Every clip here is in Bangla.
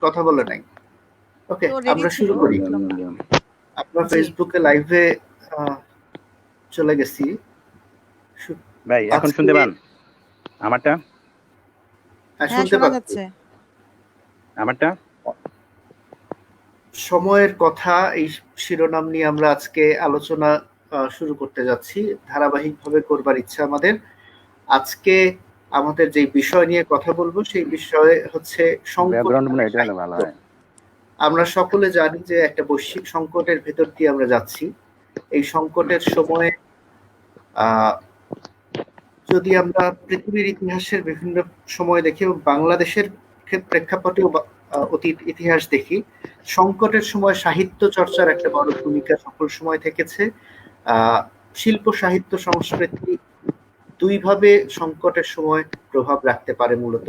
কথা বলে নাই। ওকে, তো রেডি আমরা ছিল শুরু করি। দেখলাম না। আপনার জি ফেসবুকে লাইভে চলে গেছি। ভাই এখন আজকে শুনতে পান আমারটা? হ্যাঁ, শুনতে শোনা পাচ্ছি। যাচ্ছে। আমারটা সময়ের কথা এই শিরোনাম নিয়ে আমরা আজকে আলোচনা শুরু করতে যাচ্ছি। ধারাবাহিকভাবে করবার ইচ্ছা আমাদের। আজকে আমাদের যে বিষয় নিয়ে কথা বলবো সেই বিষয় হচ্ছে ব্যাকগ্রাউন্ড মনে সংকটকালীন হয় এটা হলে ভালো সাহিত্য। হয়। আমরা সকলে জানি যে একটা বৈশ্বিক সংকটের ভেতর দিয়ে আমরা যাচ্ছি। এই সংকটের সময়ে আহ যদি আমরা পৃথিবীর ইতিহাসের বিভিন্ন সময় দেখি এবং বাংলাদেশের প্রেক্ষাপটেও অতীত ইতিহাস দেখি, সংকটের সময় সাহিত্য চর্চার একটা বড় ভূমিকা সকল সময় থেকেছে। শিল্প সাহিত্য সংস্কৃতি দুইভাবে সংকটের সময় প্রভাব রাখতে পারে মূলত।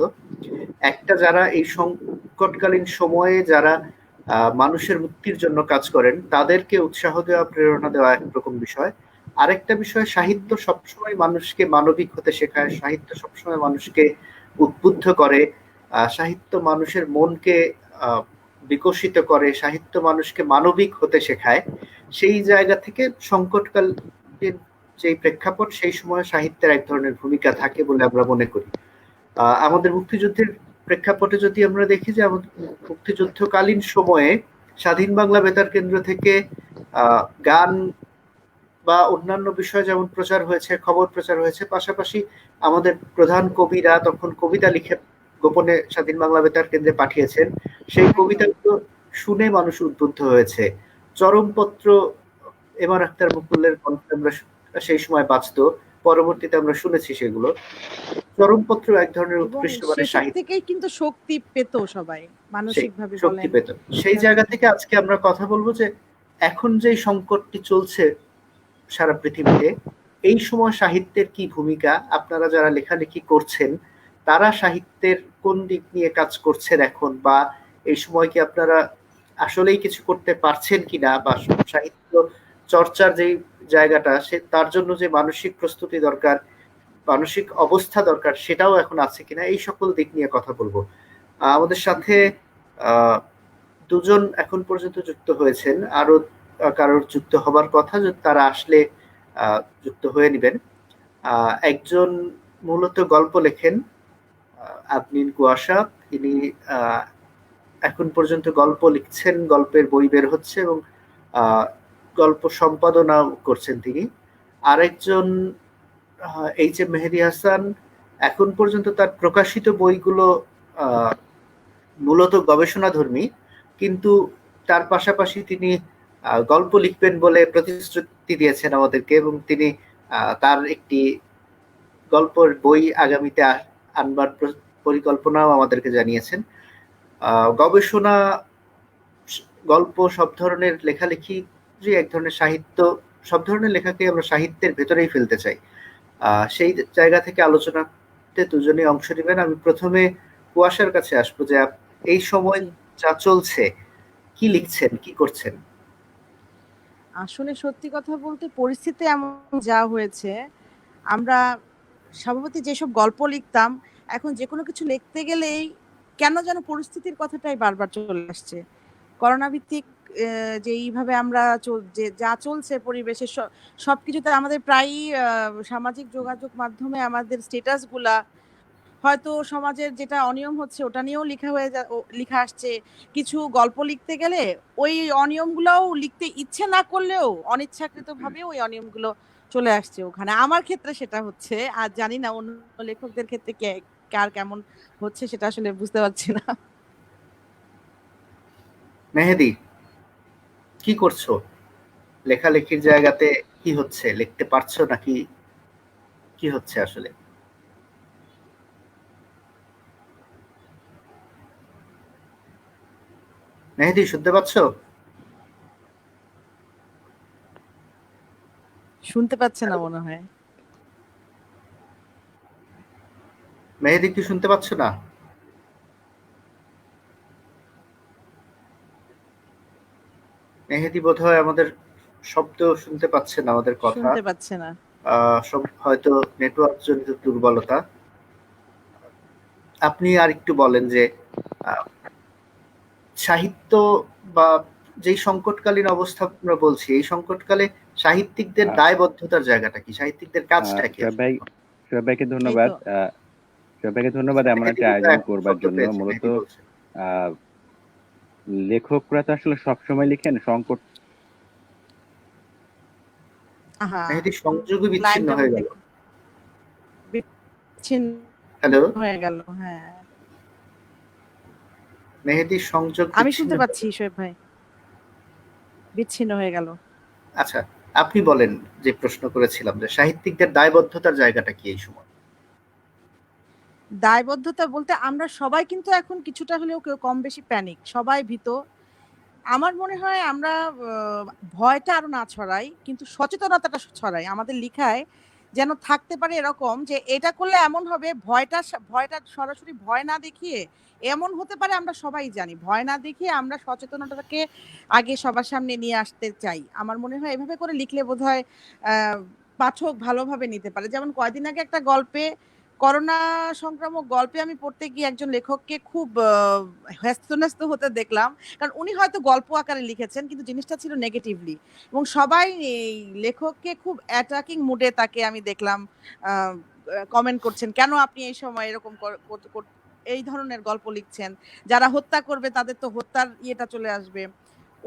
একটা, যারা এই সংকটকালীন সময়ে যারা মানুষের মুক্তির জন্য কাজ করেন তাদেরকে উৎসাহ দেওয়া, প্রেরণা দেওয়া একরকম বিষয়। আরেকটা বিষয়, সাহিত্য সবসময় মানুষকে মানবিক হতে শেখায়, সাহিত্য সবসময় মানুষকে উদ্বুদ্ধ করে, সাহিত্য মানুষের মনকে বিকশিত করে, সাহিত্য মানুষকে মানবিক হতে শেখায়। সেই জায়গা থেকে সংকটকালীন যে প্রেক্ষাপট, সেই সময় সাহিত্যের এক ধরনের ভূমিকা থাকে বলে আমরা মনে করি। আমাদের মুক্তিযুদ্ধের প্রেক্ষাপটে যদি আমরা দেখি যে আমাদের মুক্তিযুদ্ধকালীন সময়ে স্বাধীন বাংলা বেতার কেন্দ্র থেকে গান বা অন্যান্য বিষয় যেমন প্রচার হয়েছে, খবর প্রচার হয়েছে, পাশাপাশি আমাদের প্রধান কবিরা তখন কবিতা লিখে গোপনে স্বাধীন বাংলা বেতার কেন্দ্রে পাঠিয়েছেন। সেই কবিতাগুলো শুনে মানুষ উদ্বুদ্ধ হয়েছে। চরমপত্র এমআর আখতার মুকুলের কণ্ঠে আমরা সেই সময় বাঁচতো, পরবর্তীতে আমরা শুনেছি সেগুলো। চরমপত্র এক ধরনের উৎকৃষ্ট মানের সেসব সাহিত্য থেকেই কিন্তু শক্তি পেত সবাই, মানসিকভাবে শক্তি বলেন। পেত। সেই জায়গা থেকে আজকে আমরা কথা বলবো যে এখন যে সংকটটি চলছে সারা পৃথিবীতে, এই সময় সাহিত্যের কি ভূমিকা, আপনারা যারা লেখালেখি করছেন তারা সাহিত্যের কোন দিক নিয়ে কাজ করছেন এখন, বা এই সময় কি আপনারা আসলেই কিছু করতে পারছেন কিনা, বা সাহিত্য চর্চার যে জায়গাটা সে তার জন্য যে মানসিক প্রস্তুতি দরকার, মানসিক অবস্থা দরকার, সেটাও এখন আছে কিনা, এই সকল দিক নিয়ে কথা বলবো। আমাদের সাথে দুজন এখন পর্যন্ত যুক্ত হয়েছেন, আরো কারোর যুক্ত হবার কথা, যদি তারা আসলে যুক্ত হয়ে নেবেন। একজন মূলত গল্প লেখেন, আদমিন কুয়াশা। তিনি এখন পর্যন্ত গল্প লিখছেন, গল্পের বই বের হচ্ছে এবং গল্প সম্পাদনা করছেন তিনি। আরেকজন এইচ এম মেহেদী হাসান, এখন পর্যন্ত তার প্রকাশিত বইগুলো মূলত গবেষণাধর্মী, কিন্তু তার পাশাপাশি তিনি গল্প লিখবেন বলে প্রতিশ্রুতি দিয়েছেন আমাদেরকে, এবং তিনি তার একটি গল্পের বই আগামীতে আনবার পরিকল্পনাও আমাদেরকে জানিয়েছেন। গবেষণা, গল্প, সব ধরনের লেখালেখি যে এক ধরনের সাহিত্য, সব ধরনের লেখাকে আমরা সাহিত্যের ভেতরেই ফেলতে চাই। সেই জায়গা থেকে আলোচনাতে দুজনেই অংশ নেবেন। আমি প্রথমে কুয়াশার কাছে আসবো, যে এই সময় যা চলছে, কি লিখছেন, কি করছেন? আসলে সত্যি কথা বলতে পরিস্থিতি এমন যা হয়েছে, আমরা স্বভাবতই যেসব গল্প লিখতাম, এখন যে কোনো কিছু লিখতে গেলেই কেন যেন পরিস্থিতির কথাটাই বারবার চলে আসছে। করোনা ভিত্তিক যে এইভাবে আমরা যে যা চলছে পরিবেশে, সবকিছুতে আমাদের প্রায়ই সামাজিক যোগাযোগ মাধ্যমে আমাদের স্ট্যাটাসগুলা হয়তো সমাজের যেটা অনিয়ম হচ্ছে ওটা নিয়েও লিখা আসছে। কিছু গল্প লিখতে গেলে ওই অনিয়মগুলোও লিখতে ইচ্ছে না করলেও অনিচ্ছাকৃতভাবে ওই অনিয়মগুলো চলে আসছে ওখানে। আমার ক্ষেত্রে সেটা হচ্ছে, আর জানি না অন্য লেখকদের ক্ষেত্রে কার কেমন হচ্ছে সেটা আসলে বুঝতে পারছি না। মেহেদী, কি করছো? লেখালেখির জায়গাতে কি হচ্ছে? লিখতে পারছো নাকি কি হচ্ছে আসলে? মেহেদী, শুনতে পাচ্ছ? শুনতে পাচ্ছে না মনে হয়। মেহেদী, কি শুনতে পাচ্ছ না? মেহেদী বোধহয় আমাদের শব্দ শুনতে পাচ্ছে না, আমাদের কথা। শুনতে পাচ্ছে না। হয়তো নেটওয়ার্ক জনিত দুর্বলতা। আপনি আর একটু বলেন যে সাহিত্য বা যেই সংকটকালীন অবস্থা আমরা বলছি, এই সংকটকালে সাহিত্যিকদের দায়বদ্ধতার জায়গাটা কি, সাহিত্যিকদের কাজটা কি? শোয়েব ভাইকে এই ধন্যবাদ। তো শোয়েব ভাইকে ধন্যবাদ এমন মেহেদী একটা বোধহয় আয়োজন এখন করবার শব্দ জন্য। পেয়েছে, মূলত মেহেদী বলছে। আহ, লেখকরা তো আসলে সবসময় লিখেন সংকট। আহা মেহেদী সংযোগই বিচ্ছিন্ন লাইনটা হয়ে বোধহয় গেল। একটু বিচ্ছিন্ন হ্যালো, হয়ে গেল। হ্যাঁ, মেহেদীর সংযোগ আমি বিচ্ছিন্ন শুনতে হয়ে পাচ্ছি গেল। শোয়েব ভাই, বিচ্ছিন্ন হয়ে গেল। আচ্ছা, আপনি বলেন, যে প্রশ্ন করেছিলাম যে সাহিত্যিকদের দায়বদ্ধতার জায়গাটা কি এই সময়? দায়বদ্ধতা বলতে আমরা সবাই কিন্তু এখন কিছুটা হলেও কেউ কম বেশি প্যানিক, সবাই ভীত। আমার মনে হয় আমরা ভয়টা আরো না ছড়াই, কিন্তু সচেতনতাটা ছড়াই আমাদের লিখায়, যেন থাকতে পারে এরকম যে এটা করলে এমন হবে, ভয়টা সরাসরি ভয় না দেখিয়ে এমন হতে পারে আমরা সবাই জানি, ভয় না দেখিয়ে আমরা সচেতনতাকে আগে সবার সামনে নিয়ে আসতে চাই। আমার মনে হয় এভাবে করে লিখলে বোধহয় পাঠক ভালোভাবে নিতে পারে। যেমন কয়দিন আগে একটা গল্পে, করোনা সংক্রামক গল্পে আমি পড়তে গিয়ে একজন লেখককে খুব হ্যস্ত হতে দেখলাম, কারণ উনি হয়তো গল্প আকারে লিখেছেন কিন্তু জিনিসটা ছিল নেগেটিভলি, এবং সবাই এই লেখককে খুব অ্যাটাকিং মুডে তাকে আমি দেখলাম কমেন্ট করছেন, কেন আপনি এই সময় এরকম এই ধরনের গল্প লিখছেন, যারা হত্যা করবে তাদের তো হত্যার ইয়েটা চলে আসবে।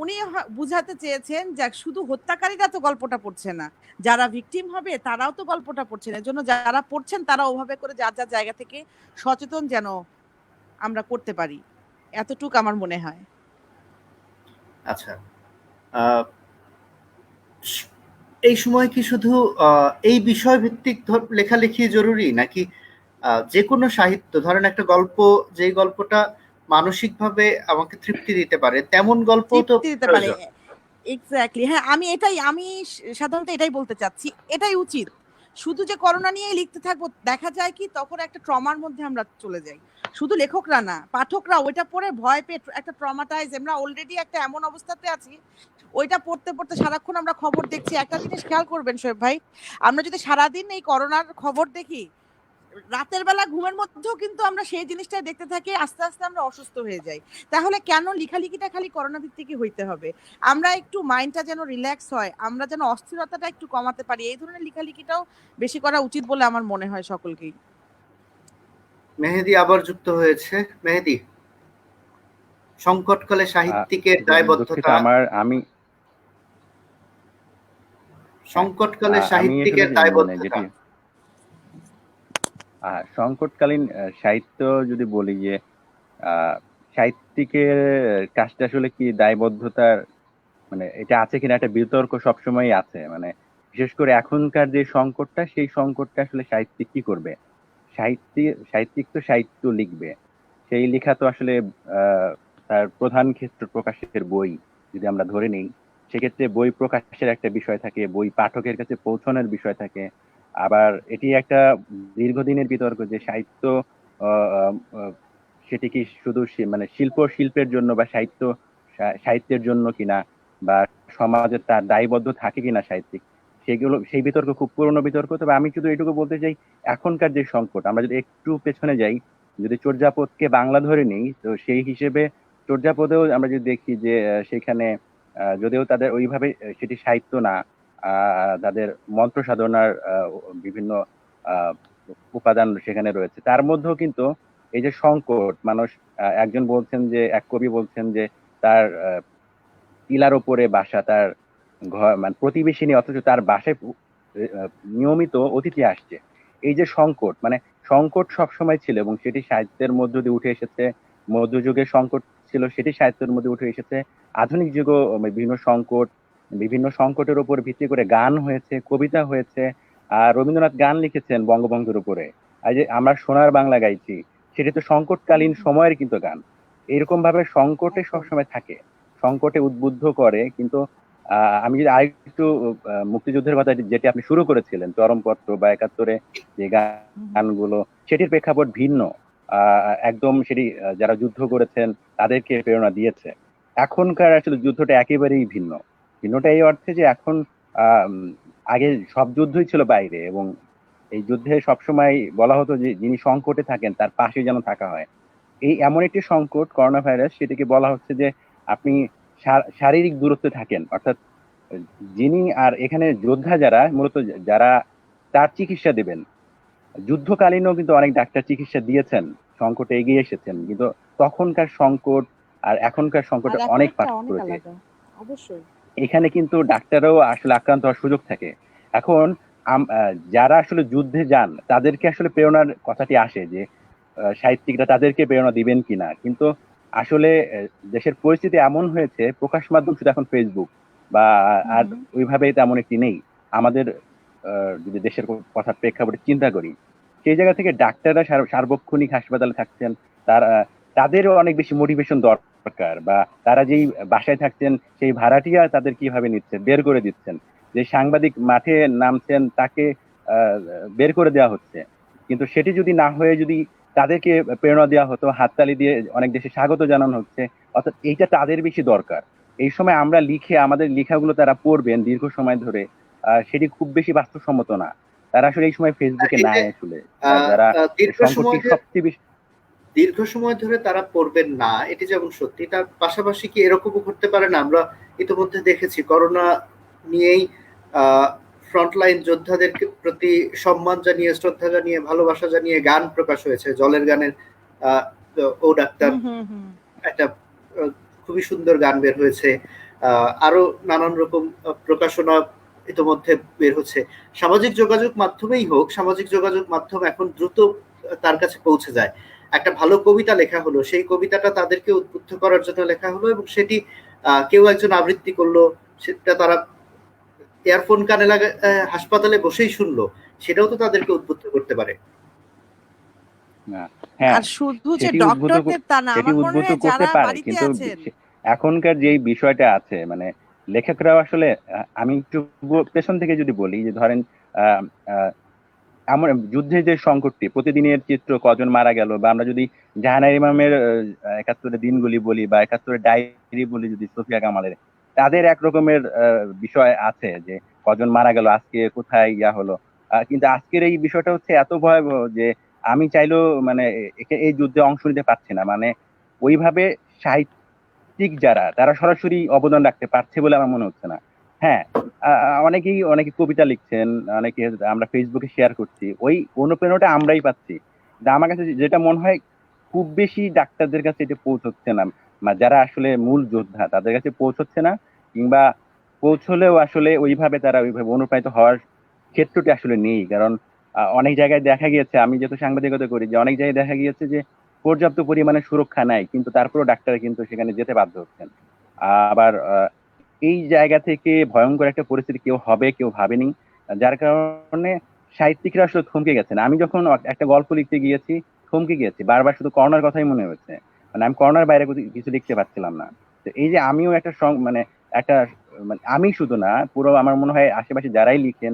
উনি বুঝাতে চেয়েছেন যে শুধু হত্যাকারীরা তো গল্পটা পড়ছে না, যারা ভিকটিম হবে তারাও তো গল্পটা পড়ছেন, এর জন্য যারা পড়ছেন তারা ওভাবে করে যার যার জায়গা থেকে সচেতন যেন আমরা করতে পারি, এতটুক আমার মনে হয়। আচ্ছা, আহ, এই সময় কি শুধু এই বিষয় ভিত্তিক লেখালেখি জরুরি, নাকি যে কোনো সাহিত্য, ধরেন একটা গল্প, যে গল্পটা মানসিকভাবে আমাকে তৃপ্তি দিতে পারে, তেমন গল্পও তো তৃপ্তি দিতে পারে, প্রয়োজন? এক্স্যাক্টলি। হ্যাঁ, আমি সাধারণত এটাই বলতে চাচ্ছি, এটাই উচিত। শুধু যে করোনা নিয়েই লিখতে থাকবো, দেখা যায় কি তখন একটা ট্রমার মধ্যে আমরা চলে যাই। শুধু লেখকরা না, পাঠকরা ওইটা পড়ে ভয় পেয়ে একটা ট্রমাটাইজ, আমরা অলরেডি একটা এমন অবস্থাতে আছি, ওইটা পড়তে পড়তে সারাক্ষণ আমরা খবর দেখছি। একটা জিনিস খেয়াল করবেন শোয়েব ভাই, আমরা যদি সারাদিন এই করোনার খবর দেখি, রাতের বেলা ঘুমের মধ্যেও কিন্তু আমরা সেই জিনিসটা দেখতে থাকি, আস্তে আস্তে আমরা অসুস্থ হয়ে যাই। তাহলে কেন লেখালেখিটা খালি করোনা ভিত্তিকই হইতে হবে? আমরা একটু মাইন্ডটা যেন রিল্যাক্স হয়, আমরা যেন অস্থিরতাটা একটু কমাতে পারি, এই ধরনের লেখালেখিটাও বেশি করা উচিত বলে আমার মনে হয় সকলকেই। মেহেদী আবার যুক্ত হয়েছে। মেহেদী, সংকটকালে সাহিত্যিকের দুঃখিত, দায়বদ্ধতা, আমি সংকটকালে আমি আসলে সাহিত্যিকের মানে দায়বদ্ধতা। যেটি সংকটকালীন সাহিত্য যদি বলি যে সাহিত্যিকের কাজটা আসলে কি দায়বদ্ধতার, মানে এটা আছে কিনা একটা বিতর্ক সবসময় আছে। মানে বিশেষ করে এখনকার যে সংকটটা, সেই সংকটটা আসলে সাহিত্যিক কি করবে? সাহিত্যিক তো সাহিত্য লিখবে, সেই লেখা তো আসলে আহ তার প্রধান ক্ষেত্র প্রকাশের বই যদি আমরা ধরে নিই, সেক্ষেত্রে বই প্রকাশের একটা বিষয় থাকে, বই পাঠকের কাছে পৌঁছানোর বিষয় থাকে। আবার এটি একটা দীর্ঘদিনের বিতর্ক যে সাহিত্য আহ, আহ, সেটি কি শুধু মানে শিল্পের জন্য বা সাহিত্যের জন্য কিনা, বা সমাজে তার দায়বদ্ধ থাকে কিনা সাহিত্যিক, সেই বিতর্ক খুব পুরনো বিতর্ক। তবে আমি শুধু এটুকু বলতে চাই, এখনকার যে সংকট, আমরা যদি একটু পেছনে যাই, যদি চর্যাপদকে বাংলা ধরে নিই, তো সেই হিসেবে চর্যাপদেও আমরা যদি দেখি যে সেখানে যদিও তাদের ওইভাবে সেটি সাহিত্য না, তাদের মন্ত্র সাধনার বিভিন্ন আহ, উপাদান সেখানে রয়েছে, তার মধ্যেও কিন্তু এই যে সংকট, মানুষ একজন বলছেন যে, এক কবি বলছেন যে তার টিলার ওপরে বাসা, তার ঘর মানে প্রতিবেশিনী, অথচ তার বাসায় নিয়মিত অতিথি আসছে। এই যে সংকট, মানে সংকট সবসময় ছিল এবং সেটি সাহিত্যের মধ্য দিয়ে উঠে এসেছে। মধ্যযুগের সংকট ছিল, সেটি সাহিত্যের মধ্যে উঠে এসেছে। আধুনিক যুগও বিভিন্ন সংকটের উপর ভিত্তি করে গান হয়েছে, কবিতা হয়েছে। আর রবীন্দ্রনাথ গান লিখেছেন বঙ্গবন্ধুর উপরে, আর যে আমরা সোনার বাংলা গাইছি, সেটি তো সংকটকালীন সময়ের কিন্তু গান। এরকম ভাবে সংকটে একদম। সবসময় থাকে, সংকটে উদ্বুদ্ধ করে। কিন্তু আমি যদি আরেকটু মুক্তিযুদ্ধের কথা, যেটি আপনি শুরু করেছিলেন, চরমপত্র বা একাত্তরে যে গানগুলো, সেটির প্রেক্ষাপট ভিন্ন। একদম সেটি যারা যুদ্ধ করেছেন তাদেরকে প্রেরণা দিয়েছে। এখনকার আসলে যুদ্ধটা একেবারেই ভিন্ন। ভিন্নটা এই অর্থে যে এখন আগে সব যুদ্ধই ছিল বাইরে, এবং এই যুদ্ধে সবসময় বলা হতো যে যিনি সংকটে থাকেন তার পাশে যেন থাকা হয়। এই এমন একটি সংকট করোনা ভাইরাস, সেটাকে বলা হচ্ছে যে আপনি শারীরিক দূরত্বে থাকেন, অর্থাৎ যিনি আর এখানে যোদ্ধা যারা মূলত যারা তার চিকিৎসা দেবেন, যুদ্ধকালীনও কিন্তু অনেক ডাক্তার চিকিৎসা দিয়েছেন, সংকটে এগিয়ে এসেছেন, কিন্তু তখনকার সংকট আর এখনকার সংকটে আর অনেক এখনেরটা পার্থক্য অনেক রয়েছে। আলাদা। অবশ্যই। এখানে কিন্তু ডাক্তারও আসলে আক্রান্ত হওয়ার সুযোগ থাকে। এখন যারা আসলে যুদ্ধে যান তাদেরকে আসলে প্রেরণার কথাটি আসে যে সাহিত্যিকরা তাদেরকে প্রেরণা দিবেন কিনা, কিন্তু আসলে দেশের পরিস্থিতি এমন হয়েছে, প্রকাশ মাধ্যম শুধু এখন ফেসবুক বা আর ওইভাবে তেমন একটি নেই। আমাদের যদি দেশের কথা প্রেক্ষাপটে চিন্তা করি, সেই জায়গা থেকে ডাক্তাররা সার্বক্ষণিক হাসপাতালে থাকছেন, তারা তাদেরও অনেক বেশি মোটিভেশন দরকার, বা তারা যেই বাসায় থাকছেন সেই ভাড়াটিয়া তাদের কিভাবে নিচ্ছে, বের করে দিচ্ছেন, যে সাংবাদিক মাঠে নামছেন তাকে বের করে দেওয়া হচ্ছে, কিন্তু সেটি যদি না হয়ে যদি তাদেরকে প্রেরণা দেওয়া হতো, হাততালি দিয়ে অনেক দেশে স্বাগত জানানো হচ্ছে, অর্থাৎ এইটা তাদের বেশি দরকার। এই সময় আমরা লিখে আমাদের লেখাগুলো তারা পড়বেন দীর্ঘ সময় ধরে, সেটি খুব বেশি বাস্তবসম্মত না। তারা আসলে এই সময় ফেসবুকে এই নাই যে আসলে, যারা সংকটটি সবচেয়ে বেশি দীর্ঘ সময় ধরে তারা পড়বেন না, এটি যেমন সত্যি, তার পাশাপাশি কি এরকমও করতে পারে না? আমরা ইতিমধ্যে দেখেছি করোনা নিয়েই ফ্রন্টলাইন যোদ্ধাদের প্রতি সম্মান জানিয়ে, শ্রদ্ধা জানিয়ে, ভালোবাসা জানিয়ে গান প্রকাশ হয়েছে, জলের গানের ও ডাক্তার একটা খুবই সুন্দর গান বের হয়েছে। আরো নানান রকম প্রকাশনা ইতিমধ্যে বের হচ্ছে। সামাজিক যোগাযোগ মাধ্যমেই হোক, সামাজিক যোগাযোগ মাধ্যম এখন দ্রুত তার কাছে পৌঁছে যায়। একটা ভালো কবিতা লেখা হলো, সেই কবিতাটা তাদেরকে উদ্বুদ্ধ করার জন্য লেখা হলো, এবং সেটি কেউ একজন আবৃত্তি করলো, সেটা তারা ইয়ারফোন কানে লাগা হাসপাতালে বসেই শুনলো, সেটাও তো তাদেরকে উদ্বুদ্ধ করতে পারে। হ্যাঁ, আর শুধু যে সেটি ডক্টরদের তা না, সেটি আমার মনে উদ্বুদ্ধ হয় করতে যারা পারে, বাড়িতে কিন্তু আছেন এখনকার যে বিষয়টা আছে, মানে লেখকরাও আসলে আমি একটু পেছন থেকে যদি বলি, যে ধরেন আহ আহ এমন যুদ্ধের যে সংকটটি, প্রতিদিনের চিত্র, কজন মারা গেল, বা আমরা যদি জাহানার ইমামের 71 দিনগুলি বলি, বা 71 ডায়েরি বলি, যদি সুফিয়া কামালের, তাদের এক রকমের বিষয় আছে যে কজন মারা গেল, আজকে কোথায় ইয়া হলো। কিন্তু আজকের এই বিষয়টা হচ্ছে এত ভয়াবহ যে আমি চাইলেও মানে এই যুদ্ধে অংশ নিতে পারছি না, মানে ওইভাবে সাহিত্যিক যারা, তারা সরাসরি অবদান রাখতে পারছে বলে আমার মনে হচ্ছে না। হ্যাঁ, অনেকে কবিতা লিখছেন, অনেকে আমরা ফেসবুকে শেয়ার করছি, ওই অনুপ্রেরণাটা আমরাই পাচ্ছি। কিন্তু আমার কাছে যেটা মনে হয়, খুব বেশি ডাক্তারদের কাছে এটা পৌঁছচ্ছে না, যারা আসলে মূল যোদ্ধা তাদের কাছে পৌঁছচ্ছে না, কিংবা পৌঁছলেও আসলে ওইভাবে অনুপ্রাণিত হওয়ার ক্ষেত্রটি আসলে নেই। কারণ অনেক জায়গায় দেখা গিয়েছে, আমি যেহেতু সাংবাদিকতা করি, যে অনেক জায়গায় দেখা গিয়েছে যে পর্যাপ্ত পরিমাণে সুরক্ষা নাই, কিন্তু তারপরেও ডাক্তার কিন্তু সেখানে যেতে বাধ্য হচ্ছেন। আবার এই জায়গা থেকে ভয়ঙ্কর একটা পরিস্থিতি কেউ হবে কেউ ভাবেনি, যার কারণে সাহিত্যিকরা আসলে থমকে গেছেন। আমি যখন একটা গল্প লিখতে গিয়েছি, থমকে গিয়েছি, বারবার শুধু করোনার কথাই মনে হয়েছে, মানে আমি করোনার বাইরে কিছু লিখতে পারছিলাম না। তো এই যে আমিও মানে একটা মানে আমি শুধু না, পুরো আমার মনে হয় আশেপাশে যারাই লিখেন,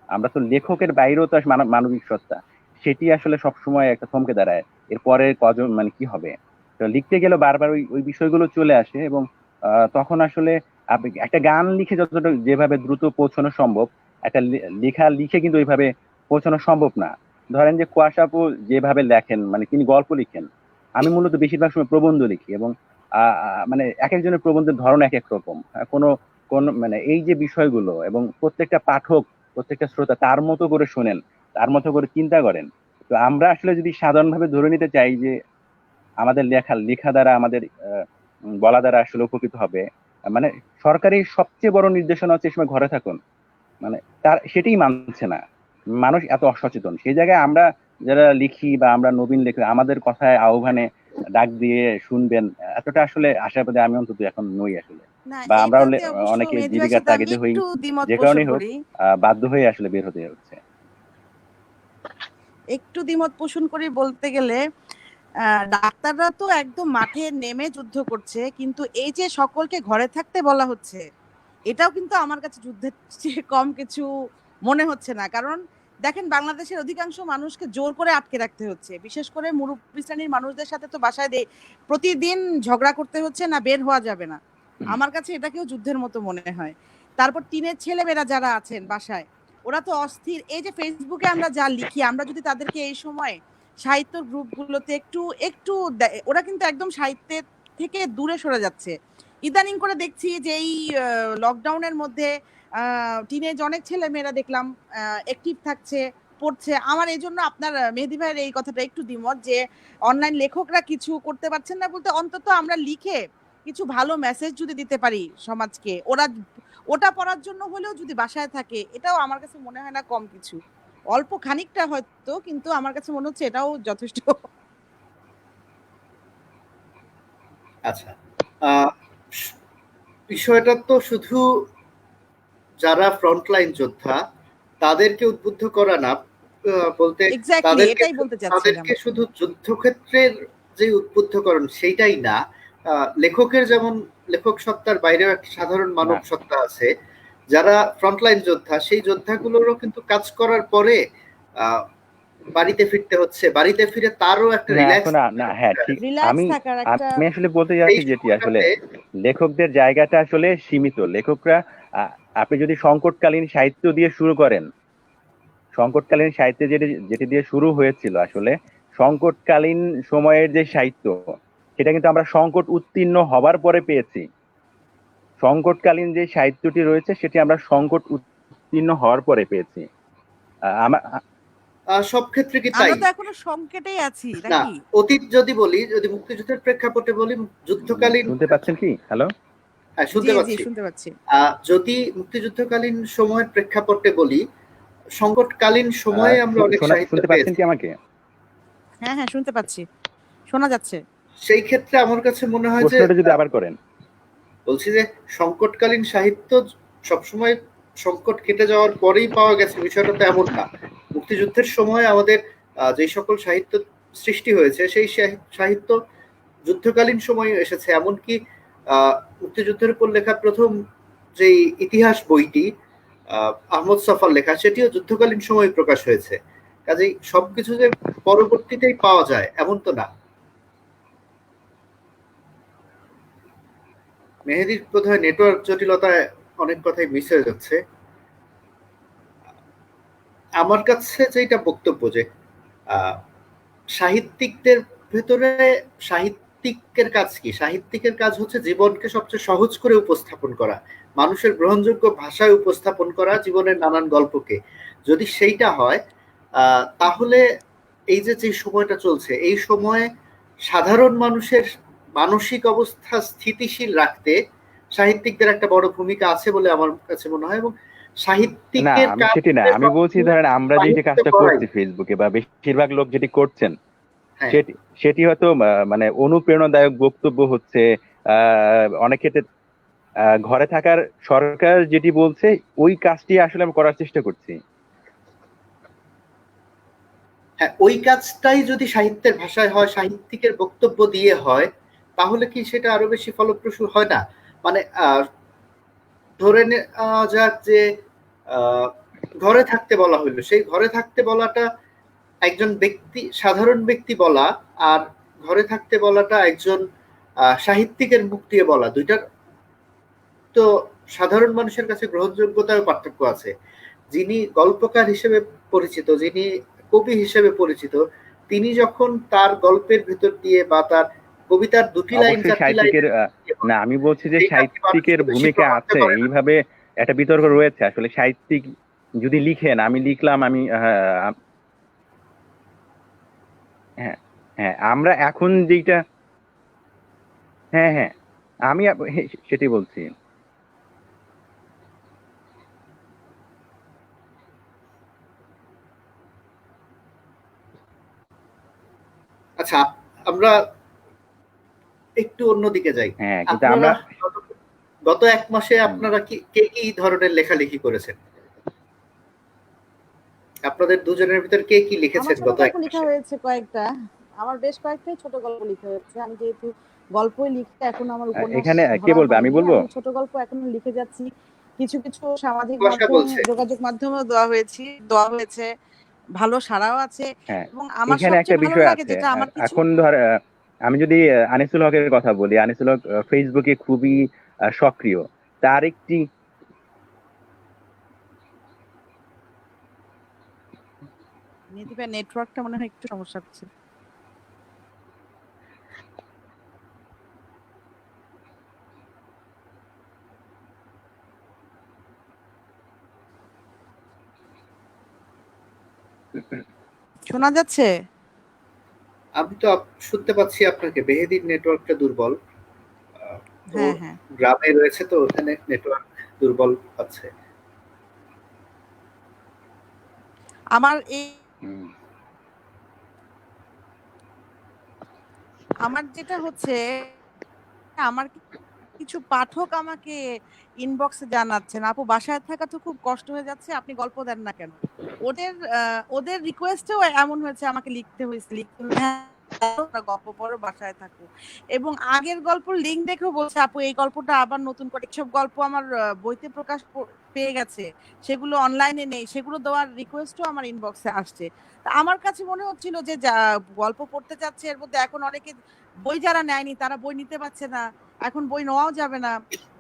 আমরা তো লেখকের বাইরেও তো মানবিক সত্তা, সেটি আসলে সবসময় একটা থমকে দাঁড়ায়। এরপরে কজন মানে কি হবে, তো লিখতে গেলে বারবার ওই ওই বিষয়গুলো চলে আসে, এবং তখন আসলে আপনি একটা গান লিখে যতটা যেভাবে দ্রুত পৌঁছানো সম্ভব, একটা লেখা লিখে কিন্তু ওইভাবে পৌঁছানো সম্ভব না। ধরেন যে কুয়াশা আপু যেভাবে লেখেন, মানে তিনি গল্প লিখেন, আমি মূলত বেশিরভাগ সময় প্রবন্ধ লিখি, এবং মানে এক একজনের প্রবন্ধের ধরন এক এক রকম। কোন মানে এই যে বিষয়গুলো, এবং প্রত্যেকটা পাঠক, প্রত্যেকটা শ্রোতা তার মতো করে শোনেন, তার মতো করে চিন্তা করেন। তো আমরা আসলে যদি সাধারণভাবে ধরে নিতে চাই যে আমাদের লেখা দ্বারা, আমাদের বলা দ্বারা আসলে উপকৃত হবে, মানে সরকারি সবচেয়ে বড় নির্দেশনা হচ্ছে এই সময় ঘরে থাকুন, মানে তার সেটাই মানছে না। মানুষ এত অসচেতন, সেই জায়গায় আমরা যারা লিখি বা আমরা নবীন লেখক, আমাদের কথায় আহ্বানে ডাক দিয়ে শুনবেন, এতটা আসলে আশাবাদী আমি অন্তত এখন নই আসলে। না, বা আমরা এইটাতে অবশ্য অনেকে মেহেদী ভাইয়ের জীবিকার সাথে আমি তাগিদে হই, একটু দ্বিমত যে পোষণ কারণেই হোক করি। বাধ্য হয়ে আসলে বের হতে হচ্ছে। একটু দ্বিমত পোষণ করি বলতে গেলে, ডাক্তাররা তো একদম মাঠে নেমে যুদ্ধ করছে, কিন্তু এই যে সকলকে ঘরে থাকতে বলা হচ্ছে, এটাও কিন্তু আমার কাছে যুদ্ধের চেয়ে কম কিছু মনে হচ্ছে না। কারণ দেখেন, বাংলাদেশের অধিকাংশ মানুষকে জোর করে আটকে রাখতে হচ্ছে, বিশেষ করে মুরব্বী শ্রেণীর মানুষদের সাথে তো বাসায় প্রতিদিন ঝগড়া করতে হচ্ছে, না বের হওয়া যাবে না। আমার কাছে এটাকেও যুদ্ধের মতো মনে হয়। তারপর টিনের ছেলেমেয়েরা যারা আছেন বাসায়, ওরা তো অস্থির। এই যে ফেসবুকে আমরা যা লিখি, আমরা যদি তাদেরকে এই সময় সাহিত্য গ্রুপগুলোতে একটু একটু ওরা কিন্তু একদম সাহিত্যের থেকে দূরে সরে যাচ্ছে। ইদানিং করে দেখছি যে এই লকডাউনের মধ্যে টিনেজ অনেক ছেলে মেয়েরা দেখলাম অ্যাক্টিভ থাকছে, পড়ছে। আমার এই জন্য আপনার মেহেদী ভাইয়ের এই কথাটা একটু দ্বিমত যে অনলাইন লেখকরা কিছু করতে পারছেন না বলতে অন্তত আমরা লিখে কিছু ভালো মেসেজ যদি দিতে পারি সমাজকে, ওটা পড়ার জন্য হলেও যদি বাসায় থাকে, এটাও আমার কাছে মনে হয় না কম কিছু। অল্প খানিকটা হয়তো, কিন্তু আমার কাছে মনে হচ্ছে এটাও যথেষ্ট। আচ্ছা, বিষয়টা তো শুধু যারা ফ্রন্টলাইন যোদ্ধা তাদেরকে উদ্বুদ্ধ করা না, বলতে এক্স্যাক্টলি তাদেরকে এটাই বলতে চাচ্ছিলাম। তাদেরকে শুধু যুদ্ধক্ষেত্রের যে উদ্বুদ্ধকরণ সেইটাই না, লেখকের যেমন লেখক সত্তার বাইরেও একটা সাধারণ মানব সত্তা আছে, যারা ফ্রন্টলাইন যোদ্ধা সেই যোদ্ধাগুলোরও কিন্তু কাজ করার পরে বাড়িতে ফিরতে হচ্ছে, বাড়িতে ফিরে তারও একটা রিল্যাক্স হ্যাঁ ঠিক। রিল্যাক্স থাকার একটা আমি আসলে বলতে যাচ্ছি যেটি আসলে লেখকদের জায়গাটা আসলে সীমিত। লেখকরা আপনি যদি সংকটকালীন সাহিত্য দিয়ে শুরু করেন, সংকটকালীন সাহিত্যে যেটি দিয়ে শুরু হয়েছিল, আসলে সংকটকালীন সময়ের যে সাহিত্য সেটা কিন্তু আমরা সংকট উত্তীর্ণ হবার পরে পেয়েছি। সংকটকালীন যে সাহিত্যটি রয়েছে সেটি আমরা সংকট উত্তীর্ণ হওয়ার পরে পেয়েছি। সব ক্ষেত্রে কি তাই? আমরা তো এখনো সংকটেই আছি না, নাকি? অতীত যদি বলি, যদি মুক্তিযুদ্ধের প্রেক্ষাপটে বলি, যুদ্ধকালীন, শুনতে পাচ্ছেন কি? হ্যালো, হ্যাঁ শুনতে পাচ্ছি। যদি মুক্তিযুদ্ধকালীন সময়ের প্রেক্ষাপটে বলি, সংকটকালীন সময়ে আমরা অনেক সাহিত্য শুনতে পাচ্ছেন কি আমাকে? হ্যাঁ হ্যাঁ শুনতে পাচ্ছি, শোনা যাচ্ছে। সেই ক্ষেত্রে আমার কাছে মনে হয় যে প্রশ্নটা যদি আবার করেন। বলছি যে সংকটকালীন সাহিত্য সবসময় সংকট কেটে যাওয়ার পরেই পাওয়া গেছে, বিষয়টা তো এমন না। মুক্তিযুদ্ধের সময় আমাদের যে সকল সাহিত্য সৃষ্টি হয়েছে সেই সাহিত্য যুদ্ধকালীন সময়ে এসেছে। এমনকি মুক্তিযুদ্ধের উপর লেখা প্রথম যে ইতিহাস বইটি আহমদ সফার লেখা, সেটিও যুদ্ধকালীন সময়ে প্রকাশ হয়েছে। কাজেই সবকিছু যে পরবর্তীতেই পাওয়া যায় এমন তো না। মেহেদীর বোধহয় নেটওয়ার্ক জটিলতায় অনেক কথাই মিস হয়ে যাচ্ছে। আমার কাছে যেটা বক্তব্য যে সাহিত্যিকদের ভেতরে সাহিত্যিকের কাজ কি? সাহিত্যিকের কাজ হচ্ছে জীবনকে সবচেয়ে সহজ করে উপস্থাপন করা, মানুষের গ্রহণযোগ্য ভাষায় উপস্থাপন করা জীবনের নানান গল্পকে। যদি সেইটা হয় তাহলে এই যে সময়টা চলছে, এই সময়ে সাধারণ মানুষের মানসিক অবস্থা স্থিতিশীল রাখতে সাহিত্যিকদের একটা বড় ভূমিকা আছে বলে আমার কাছে মনে হয়। এবং সাহিত্যিকের কাজ সেটি না, আমি বলছি ধরেন আমরা যে কাজটা করছি ফেসবুকে বা বেশিরভাগ লোক যেটি করছেন সেটি হয়তো মানে অনুপ্রেরণাদায়ক বক্তব্য হচ্ছে। অনেক ক্ষেত্রে ঘরে থাকার সরকার যেটি বলছে ওই কাজটি আসলে আমি করার চেষ্টা করছি। হ্যাঁ, ওই কাজটাই যদি সাহিত্যের ভাষায় হয়, সাহিত্যিকের বক্তব্য দিয়ে হয়, তাহলে কি সেটা আরো বেশি ফলপ্রসূ হয় না? মানে ধরে যাক যে ঘরে থাকতে বলা হইলো, সেই ঘরে থাকতে বলাটা একজন ব্যক্তি, সাধারণ ব্যক্তি বলা, আর ঘরে থাকতে বলাটা একজন সাহিত্যিকের মুখ দিয়ে বলা, দুইটার তো সাধারণ মানুষের কাছে গ্রহণযোগ্যতার পার্থক্য আছে। যিনি গল্পকার হিসেবে পরিচিত, যিনি কবি হিসেবে পরিচিত, তিনি যখন তার গল্পের ভেতর দিয়ে বা তার কবিতার দুটি লাইন না, আমি বলছি যে সাহিত্যিকের ভূমিকা আছে, এইভাবে একটা বিতর্ক রয়েছে। আসলে সাহিত্যিক যদি লিখেন, আমি লিখলাম, আমি হ্যাঁ হ্যাঁ আমরা এখন যেটা, হ্যাঁ হ্যাঁ আমি সেটি বলছি। আচ্ছা, আমরা একটু অন্যদিকে যাই। হ্যাঁ, কিন্তু আমরা গত এক মাসে আপনারা কে কি ধরনের লেখালেখি করেছেন? আপনাদের দুজনের ভিতর কে কি লিখেছেন গত এক মাসে? লেখা হয়েছে কয়েকটা, আমার বেশ কয়েকটাই ছোট গল্প লেখা হয়েছে। আমি যেহেতু গল্পই লিখতে এখন আমার উপন্যাস, এখানে কে বলবে? আমি বলবো। ছোট গল্প এখনো লিখে যাচ্ছি। কিছু কিছু সামাজিক মাধ্যম, যোগাযোগ মাধ্যমেও দেওয়া হয়েছে, ভালো সাড়াও আছে। এবং আমার সবচেয়ে ভালো লাগে যেটা আমার এখন ধর আমি যদি আনিসুল হকের কথা বলি, আনিসুল হক ফেসবুকে খুবই সক্রিয়। তার একটি নিয়তি ভাই নেটওয়ার্কটা মনে হয় একটু সমস্যা হচ্ছে। শোনা যাচ্ছে? আমি তো শুনতে পাচ্ছি আপনাকে। বেহেদির নেটওয়ার্কটা দুর্বল। তো হ্যাঁ হ্যাঁ গ্রামে রয়েছে, তো ওখানে নেটওয়ার্ক দুর্বল আছে। আমার হুম। আমার যেটা হচ্ছে, আমার কিছু পাঠক আমাকে ইনবক্সে জানাচ্ছেন, আপু বাসায় থাকা তো খুব কষ্ট হয়ে যাচ্ছে, আপনি গল্প দেন না কেন? ওদের রিকোয়েস্টেও এমন হয়েছে, আমাকে লিখতে হয়েছে, হ্যাঁ গল্প পড়ো, বাসায় থাকো। এবং আগের গল্পের লিঙ্ক দেখেও বলছে, আপু এই গল্পটা আবার নতুন করে, সব গল্প আমার বইতে প্রকাশ পেয়ে গেছে, সেগুলো অনলাইনে নেই, সেগুলো দেওয়ার রিকোয়েস্টও আমার ইনবক্সে আসছে। তা আমার কাছে মনে হচ্ছিল যে গল্প পড়তে চাচ্ছে, এর মধ্যে এখন অনেকে বই যারা নেয়নি তারা বই নিতে পারছে না, এখন বই নেওয়াও যাবে না,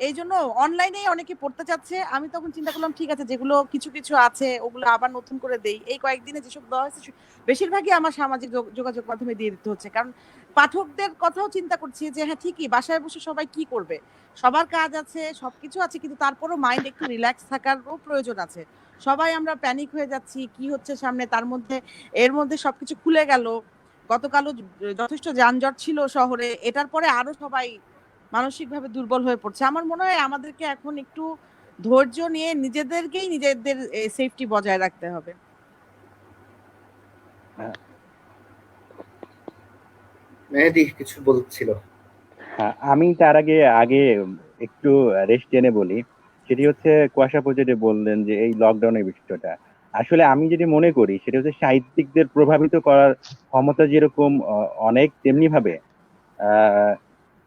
এই জন্য অনলাইনেই অনেকে পড়তে চাচ্ছে। আমি তখন চিন্তা করলাম ঠিক আছে, যেগুলো কিছু কিছু আছে ওগুলো আবার নতুন করে দেই। এই কয়েকদিনে যেসব দেওয়া হয়েছে বেশিরভাগই আমার সামাজিক যোগাযোগ মাধ্যমে দিয়ে দিতে হচ্ছে, কারণ পাঠকদের কথাও চিন্তা করছি যে হ্যাঁ ঠিকই, বাসায় বসে সবাই কি করবে, সবার কাজ আছে, সবকিছু আছে, কিন্তু তারপরও মাইন্ড একটু রিল্যাক্স থাকারও প্রয়োজন আছে। সবাই আমরা প্যানিক হয়ে যাচ্ছি কি হচ্ছে সামনে, তার মধ্যে এর মধ্যে সবকিছু খুলে গেল, গতকালও যথেষ্ট যানজট ছিল শহরে, এটার পরে আরো সবাই মানসিকভাবে দুর্বল হয়ে পড়ছে। আমার মনে হয় আমাদেরকে এখন একটু ধৈর্য নিয়ে নিজেদেরকেই নিজেদের সেফটি বজায় রাখতে হবে। মেহেদি কিছু বলছিল। হ্যাঁ, আমি তার আগে আগে একটু রেস্ট টেনে বলি। সেটি হচ্ছে কুয়াশাপু যেটা বললেন যে এই লকডাউনের বিষয়টা, আসলে আমি যেটি মনে করি সেটা হচ্ছে সাহিত্যিকদের প্রভাবিত করার ক্ষমতা যেরকম অনেক, তেমনি ভাবে আহ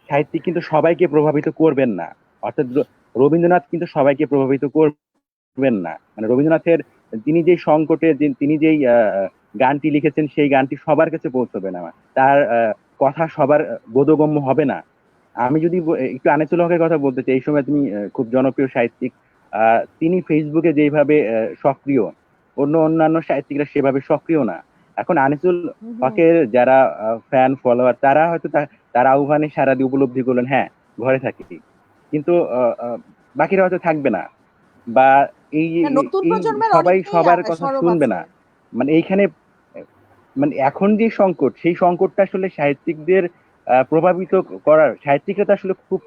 সাহিত্যিক কিন্তু সবাইকে প্রভাবিত করবেন না। অর্থাৎ রবীন্দ্রনাথ কিন্তু সবাইকে প্রভাবিত করবেন না। মানে রবীন্দ্রনাথের তিনি যে সংকটে তিনি যেই গানটি লিখেছেন সেই গানটি সবার কাছে পৌঁছবে না, তার কথা সবার বোধগম্য হবে না। আমি যদি একটু আনিসুল হকের কথা বলতে চাই, এই সময় তিনি খুব জনপ্রিয় সাহিত্যিক। তিনি ফেসবুকে যেভাবে সক্রিয়, অন্যান্য সাহিত্যিকরা সেভাবে সক্রিয় না। এখন আনিসুল হকের যারা ফ্যান ফলোয়ার, তারা হয়তো তার আহ্বানে সারা দিয়ে উপলব্ধি করলেন, হ্যাঁ ঘরে থাকি, কিন্তু বাকিরা হয়তো থাকবে না, বা এই নতুন এই প্রজন্মের সবাই অনেকেই সবার কথা সরব শুনবে আছে। না। মানে এইখানে মানে এখন যে সংকট, সেই সংকটটা আসলে সাহিত্যিকদের প্রভাবিত করার, সাহিত্যিকরা তো আসলে খুব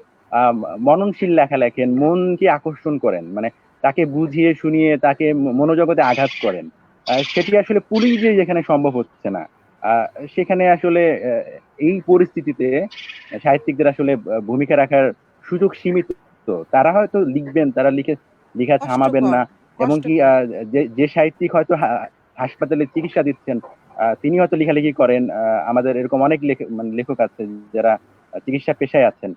মননশীল লেখা লেখেন, মনকে আকর্ষণ করেন, মানে তাকে বুঝিয়ে শুনিয়ে তাকে মনোজগতে আঘাত করেন। সেটি আসলে পুলিশে যেখানে সম্ভব হচ্ছে না, আহ, সেখানে আসলে এই পরিস্থিতিতে সাহিত্যিকদের আসলে ভূমিকা রাখার সুযোগ সীমিত। তারা হয়তো লিখবেন, তারা লিখা থামাবেন কষ্টকর না। এমনকি কষ্টকর। যে সাহিত্যিক হয়তো হাসপাতালে চিকিৎসা দিচ্ছেন, তিনি হয়তো লেখালেখি করেন। আমাদের এরকম অনেক মানে লেখক আছে যারা চিকিৎসা পেশায় আছেন।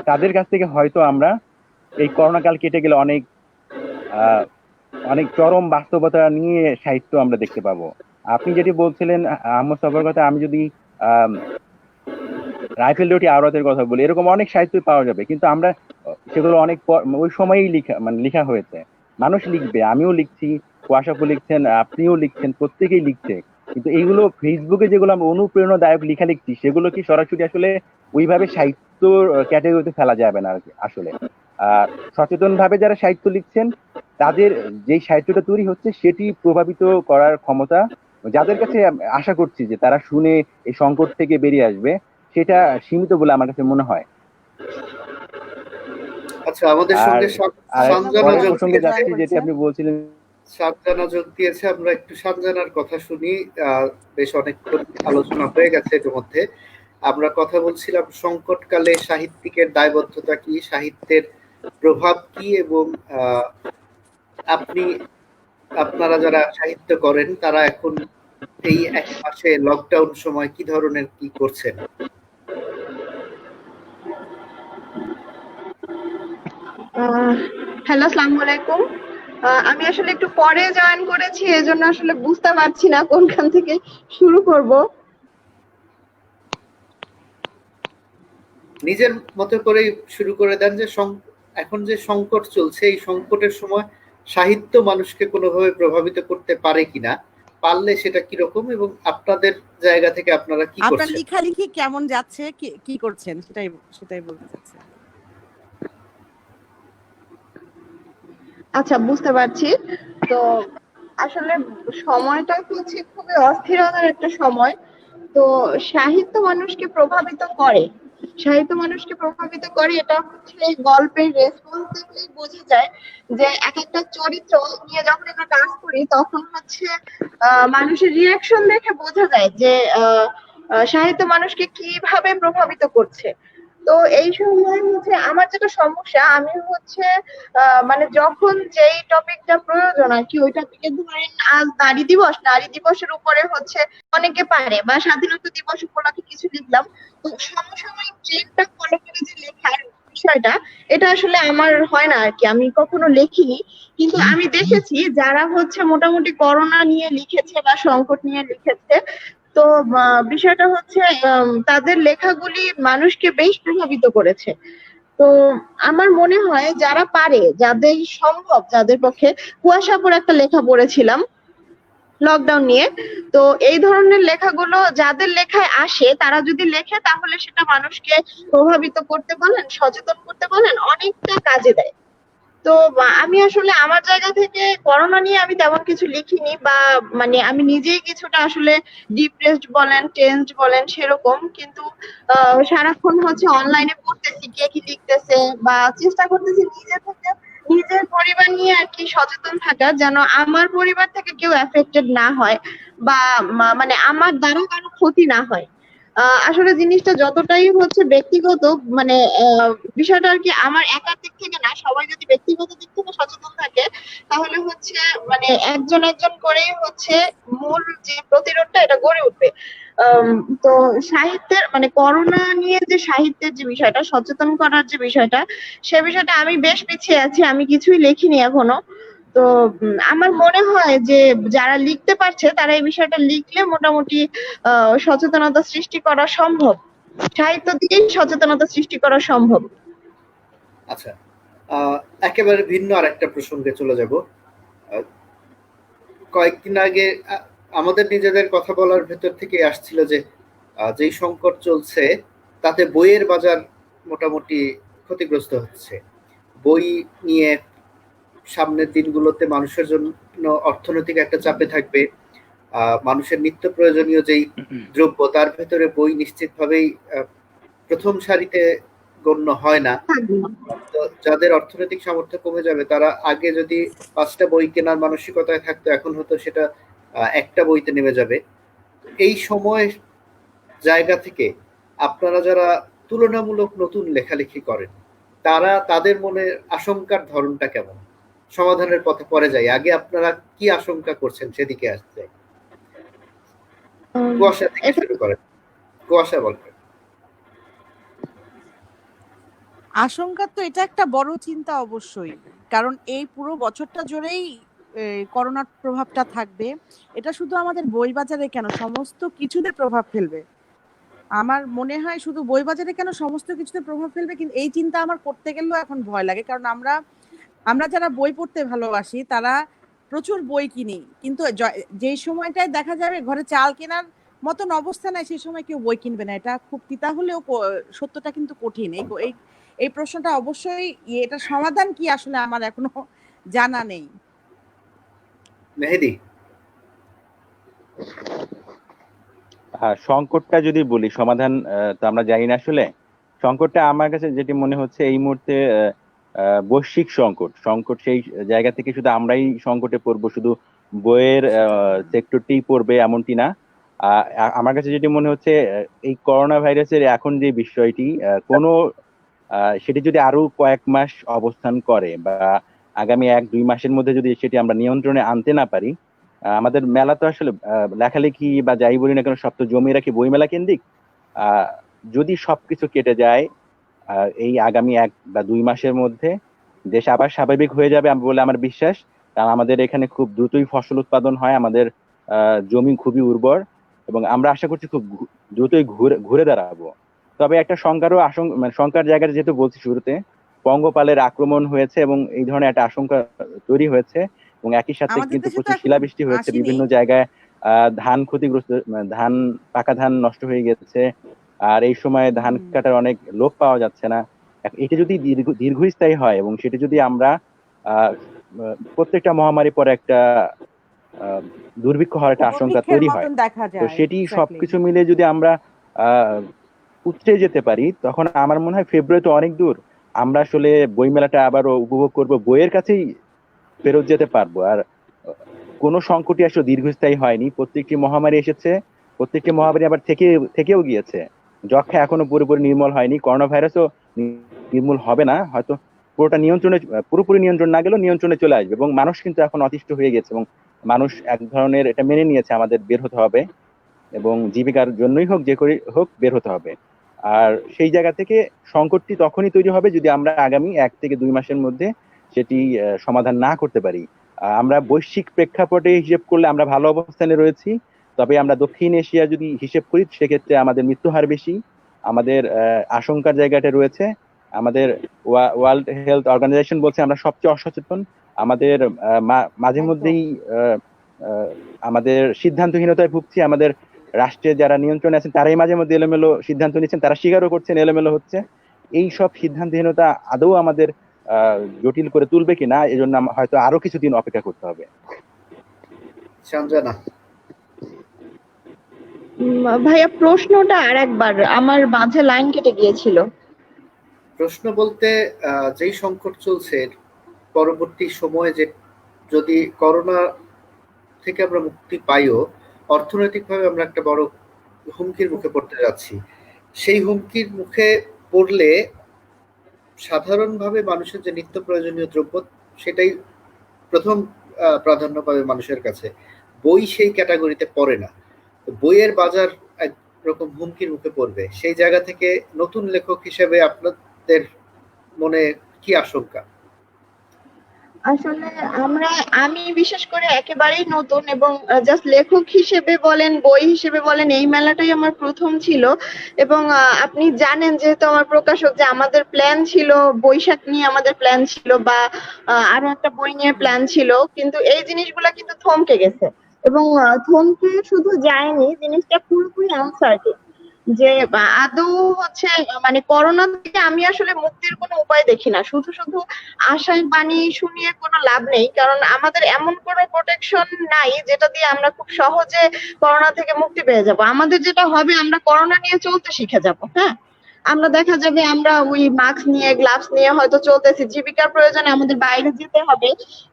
তাদের কাছ থেকে হয়তো আমরা এই করোনা কাল কেটে গেলে অনেক আহ, অনেক চরম বাস্তবতা নিয়ে সাহিত্য আমরা দেখতে পাবো। আপনি যেটি বলছিলেন আহমদ সফর কথা, আমি যদি আহ রাইফেল ডটি আওরাতের কথা বলি, এরকম অনেক সাহিত্য পাওয়া যাবে, কিন্তু আমরা সেগুলো অনেক ওই সময়ই লেখা হয়েছে। মানুষ লিখবে, আমিও লিখছি, কুয়াশাপু লিখছেন, আপনিও লিখছেন, প্রত্যেকেই লিখছে, কিন্তু এইগুলো ফেসবুকে যেগুলো আমরা অনুপ্রেরণাদায়ক লেখা লিখছি, সেগুলো কি সরাসরি আসলে ওইভাবে সাহিত্য ক্যাটাগরিতে ফেলা যাবে না আসলে। সচেতন ভাবে যারা সাহিত্য লিখছেন, তাদের যেই সাহিত্যটা তৈরি হচ্ছে সেটি প্রভাবিত করার ক্ষমতা, যাদের কাছে আশা করছি যে তারা শুনে এই সংকট থেকে বেরিয়ে আসবে, সেটা সীমিত বলে আমার কাছে মনে হয়। আচ্ছা, আমাদের আর সঙ্গে সঞ্জনা পরের যোগ প্রসঙ্গে দিয়েছে। যাচ্ছি, যেটি আপনি বলছিলেন। সঞ্জনা যোগ দিয়েছে, আমরা একটু সঞ্জনার কথা শুনি। বেশ অনেকক্ষণ আলোচনা হয়ে গেছে এর মধ্যে। আমরা কথা বলছিলাম সংকটকালে সাহিত্যিকের দায়বদ্ধতা কি, সাহিত্যের প্রভাব কি, এবং আপনি আপনারা যারা সাহিত্য করেন তারা এখন এই এক মাসে লকডাউন সময় কি ধরনের কি করছেন? হ্যালো, আসসালামু আলাইকুম। আমি আসলে একটু পরে জয়েন করেছি, এজন্য আসলে বুঝতে পারছি না কোনখান থেকে শুরু করব। নিজের মতো করে শুরু করে দেন যে এখন যে সংকট চলছে, এই সংকটের সময় সাহিত্য মানুষকে কোনোভাবে প্রভাবিত করতে পারে কিনা, পারলে সেটা কিরকম এবং আপনাদের জায়গা থেকে আপনারা কি আপনার করছেন? লেখালেখি কেমন যাচ্ছে, কি করছেন, সেটাই বলতে চাচ্ছি। আচ্ছা, বুঝতে পারছি। তো আসলে সময়টা হচ্ছে খুবই অস্থিরতার একটা সময়। তো সাহিত্য মানুষকে প্রভাবিত করে। সাহিত্য মানুষকে প্রভাবিত করে, এটা হচ্ছে এই গল্পের রেসপন্স দেখলেই বোঝা যায় যে এক একটা চরিত্র নিয়ে যখন আমরা কাজ করি তখন হচ্ছে মানুষের রিয়াকশন দেখে বোঝা যায় যে সাহিত্য মানুষকে কিভাবে প্রভাবিত করছে। তো এই সময় হচ্ছে আমার যেটা সমস্যা, আমি হচ্ছে মানে যখন যেই টপিকটা প্রয়োজন আর কি, ওই টপিকে ধরেন আজ নারী দিবসের উপরে হচ্ছে অনেকে পারে, বা স্বাধীনতা দিবস উপলক্ষে কিছু লিখলাম, তো সমসাময়িক ট্রেন্ডটা ফলো করে যে লেখার বিষয়টা, এটা আসলে আমার হয় না আর কি, আমি কখনো লিখিনি। কিন্তু আমি দেখেছি যারা হচ্ছে মোটামুটি করোনা নিয়ে লিখেছে বা সংকট নিয়ে লিখেছে, তো বিষয়টা হচ্ছে তাদের লেখাগুলি মানুষকে বেশ প্রভাবিত করেছে। তো আমার মনে হয় যারা পারে, যাদের সম্ভব, যাদের পক্ষে, কুয়াশাপুর একটা লেখা পড়েছিলাম লকডাউন নিয়ে। তো এই ধরনের লেখাগুলো যাদের লেখায় আসে তারা যদি লেখে তাহলে সেটা মানুষকে প্রভাবিত করতে বলেন, সচেতন করতে বলেন, অনেকটা কাজে দেয়। তো আমি আসলে আমার জায়গা থেকে করোনা নিয়ে আমি তেমন কিছু লিখিনি, বা মানে আমি নিজেই কিছুটা আসলে ডিপ্রেসড বলেন, টেন্সড বলেন সেরকম। কিন্তু সারাক্ষণ হচ্ছে অনলাইনে পড়তেছি কে কি লিখতেছে, বা চেষ্টা করতেছি নিজে থেকে নিজের পরিবার নিয়ে আর কি সচেতন থাকা, যেন আমার পরিবার থেকে কেউ এফেক্টেড না হয়, বা মানে আমার দ্বারা কারো ক্ষতি না হয়। আসলে জিনিসটা যতটাই হচ্ছে ব্যক্তিগত, মানে বিষয়টা আর কি আমার একার দিক থেকে না, সবাই যদি ব্যক্তিগত দিক থেকে সচেতন থাকে তাহলে হচ্ছে মানে একজন একজন করেই হচ্ছে মূল যে প্রতিরোধটা এটা গড়ে উঠবে। তো সাহিত্যের মানে করোনা নিয়ে যে সাহিত্যের যে বিষয়টা, সচেতন করার যে বিষয়টা, সে বিষয়টা আমি বেশ পিছিয়ে আছি, আমি কিছুই লিখিনি এখনো। তো আমার মনে হয় যে যারা লিখতে পারছে তারা এই বিষয়টা লিখলে মোটামুটি সচেতনতা সৃষ্টি করা সম্ভব, সাহিত্য দিয়েই সচেতনতা সৃষ্টি করা সম্ভব। আচ্ছা, একেবারে ভিন্ন আরেকটা প্রসঙ্গে চলে যাব। কয়েকদিন আগে আমাদের নিজেদের কথা বলার ভেতর থেকে আসছিল যে যেই সংকট চলছে তাতে বইয়ের বাজার মোটামুটি ক্ষতিগ্রস্ত হচ্ছে। বই নিয়ে সামনের দিনগুলোতে মানুষের জন্য অর্থনৈতিক একটা চাপে থাকবে। মানুষের নিত্য প্রয়োজনীয় যেই দ্রব্য তার ভেতরে বই নিশ্চিতভাবেই প্রথম সারিতে গণ্য হয় না। তো যাদের অর্থনৈতিক সামর্থ্য কমে যাবে তারা আগে যদি 5টা বই কেনার মানসিকতায় থাকতো, এখন হয়তো সেটা একটা বইতে নেমে যাবে। এই সময় জায়গা থেকে আপনারা যারা তুলনামূলক নতুন লেখালেখি করেন তাদের মনে আশঙ্কার ধরনটা কেমন? সমাধানের পথে পরে যাই, আগে আপনারা কি আশঙ্কা করছেন সেদিকে আসতে। কুয়াশা থেকে শুরু করেন। কুয়াশা বলবেন। আশঙ্কা তো এটা একটা বড় চিন্তা অবশ্যই, কারণ এই পুরো বছরটা জুড়েই করোনার প্রভাবটা থাকবে। এটা শুধু আমাদের বই বাজারে কেন, সমস্ত কিছুতে প্রভাব ফেলবে। আমার মনে হয় শুধু বই বাজারে কেন, সমস্ত কিছুতে প্রভাব ফেলবে। কিন্তু এই চিন্তা আমার করতে গেলেও এখন ভয় লাগে, কারণ আমরা যারা বই পড়তে ভালোবাসি তারা প্রচুর বই কিনি, কিন্তু যেই সময়টায় দেখা যাবে ঘরে চাল কেনার মতন অবস্থা নাই সেই সময় কেউ বই কিনবে না। এটা খুব তিতা হলেও সত্যটা কিন্তু কঠিন। এই প্রশ্নটা অবশ্যই, এটা সমাধান কি আসলে আমার এখনো জানা নেই। মেহেদী, সংকটটা যদি বলি, সমাধান তো আমরা জানি না আসলে। সংকটটা আমার কাছে যেটি মনে হচ্ছে এই মুহূর্তে বৈশ্বিক সংকট সেই জায়গা থেকে শুধু আমরাই সংকটে পড়বো, শুধু বইয়ের সেক্টরটি পড়বে এমনটি না। আমার কাছে যেটি মনে হচ্ছে এই করোনা ভাইরাসের এখন যে বিষয়টি কোনো সেটি যদি আরো কয়েক মাস অবস্থান করে বা আগামী 1-2 মাসের মধ্যে যদি সেটি আমরা নিয়ন্ত্রণে আনতে না পারি, আমাদের মেলা তো আসলে লেখালেখি বা যাই বলি না কেন সব তো জমিয়ে রাখি বইমেলা কেন্দ্রিক। যদি সবকিছু কেটে যায় এই আগামী 1 বা 2 মাসের মধ্যে দেশ আবার স্বাভাবিক হয়ে যাবে বলে আমার বিশ্বাস। কারণ আমাদের এখানে খুব দ্রুতই ফসল উৎপাদন হয়, আমাদের জমি খুবই উর্বর এবং আমরা আশা করছি খুব দ্রুতই ঘুরে দাঁড়াবো। তবে একটা শঙ্কার জায়গাটা যেহেতু বলছি শুরুতে, পঙ্গপালের আক্রমণ হয়েছে এবং এই ধরনের একটা আশঙ্কা তৈরি হয়েছে এবং একই সাথে কিন্তু প্রচুর শিলাবৃষ্টি হয়েছে বিভিন্ন জায়গায়। ধান ক্ষতিগ্রস্ত, ধান পাকা ধান নষ্ট হয়ে গেছে, আর এই সময় ধান কাটার অনেক লোক পাওয়া যাচ্ছে না। এটা যদি দীর্ঘস্থায়ী হয় এবং সেটা যদি আমরা প্রত্যেকটা মহামারী পরে একটা দুর্ভিক্ষ হওয়ার একটা আশঙ্কা তৈরি হয়, তো সেটি সবকিছু মিলে যদি আমরা উতরে যেতে পারি, তখন আমার মনে হয় ফেব্রুয়ারি তো অনেক দূর, আমরা আসলে বইমেলাটা আবারও উপভোগ করব, বইয়ের কাছেই ফেরত যেতে পারবো। আর কোনো সংকটই আসলে দীর্ঘস্থায়ী হয়নি, প্রত্যেকটি মহামারী এসেছে, প্রত্যেকটি মহামারী আবার থেকেও গিয়েছে। যক্ষা এখনো পুরোপুরি নির্মূল হয়নি, করোনা ভাইরাসও নির্মূল হবে না, হয়তো পুরোপুরি নিয়ন্ত্রণ না গেলেও নিয়ন্ত্রণে চলে আসবে। এবং মানুষ কিন্তু এখন অতিষ্ঠ হয়ে গেছে, এবং মানুষ এক ধরনের এটা মেনে নিয়েছে আমাদের বের হতে হবে, এবং জীবিকার জন্যই হোক যে করে হোক বের হতে হবে। আর সেই জায়গা থেকে সংকটটি তখনই তৈরি হবে যদি আমরা আগামী 1 থেকে 2 মাসের মধ্যে সেটি সমাধান না করতে পারি। আমরা বৈশ্বিক প্রেক্ষাপটে হিসেব করলে আমরা ভালো অবস্থানে রয়েছি, তবে আমরা দক্ষিণ এশিয়া যদি হিসেব করি সেক্ষেত্রে আমাদের মৃত্যু হার বেশি, আমাদের আশঙ্কার জায়গাটা রয়েছে। আমাদের ওয়ার্ল্ড হেলথ অর্গানাইজেশন বলছে আমরা সবচেয়ে অসচেতন, আমাদের মাঝে মধ্যেই আমাদের সিদ্ধান্তহীনতায় ভুগছি, আমাদের রাষ্ট্রে যারা নিয়ন্ত্রণে আছেন তারাই মাঝে মধ্যে এলোমেলো সিদ্ধান্ত নিচ্ছেন, তারা স্বীকারও করছেন এলোমেলো হচ্ছে। এই সব সিদ্ধান্তহীনতা আদৌ আমাদের জটিল করে তুলবে কিনা, এজন্য হয়তো আরো কিছুদিন অপেক্ষা করতে হবে। সঞ্জনা ভাইয়া প্রশ্নটা আরেকবার, আমার মাঝে লাইন কেটে গিয়েছিল। প্রশ্ন বলতে যেই সংকট চলছে পরবর্তী সময়ে, যে যদি করোনা থেকে আমরা মুক্তি পাইও, অর্থনৈতিকভাবে আমরা একটা বড় হুমকির মুখে পড়তে যাচ্ছি। সেই হুমকির মুখে পড়লে সাধারণভাবে মানুষের যে নিত্য প্রয়োজনীয় দ্রব্য, সেটাই প্রথম প্রাধান্য পাবে মানুষের কাছে। বই সেই ক্যাটাগরিতে পড়ে না, বইয়ের বাজার একরকম হুমকির মুখে পড়বে। সেই জায়গা থেকে নতুন লেখক হিসেবে আপনাদের মনে কি আশঙ্কা? আসলে আমি বিশেষ করে একেবারেই নতুন, এবং জাস্ট লেখক হিসেবে বলেন, বই হিসেবে বলেন, এই মেলাটাই আমার প্রথম ছিল। এবং আপনি জানেন যেহেতু আমার প্রকাশক, যে আমাদের প্ল্যান ছিল বৈশাখ নিয়ে, আমাদের প্ল্যান ছিল বা আরো একটা বই নিয়ে প্ল্যান ছিল, কিন্তু এই জিনিসগুলা কিন্তু থমকে গেছে। এবং থমকে শুধু যায়নি, জিনিসটা পুরোপুরি আনসার্টেন যে আদৌ হচ্ছে মানে করোনা থেকে আমি আসলে মুক্তির কোনো উপায় দেখি না। শুধু শুধু আশার বাণী শুনিয়ে কোনো লাভ নেই, কারণ আমাদের এমন কোনো প্রোটেকশন নাই যেটা দিয়ে আমরা খুব সহজে করোনা থেকে মুক্তি পেয়ে যাব। আমাদের যেটা হবে, আমরা করোনা নিয়ে চলতে শিখে যাব। হ্যাঁ, আমরা দেখা যাবে আমরা ওই মাস্ক নিয়ে, গ্লাভস নিয়ে হয়তো চলতেছি, জীবিকার প্রয়োজনে আমাদের বাইরে যেতে হবে।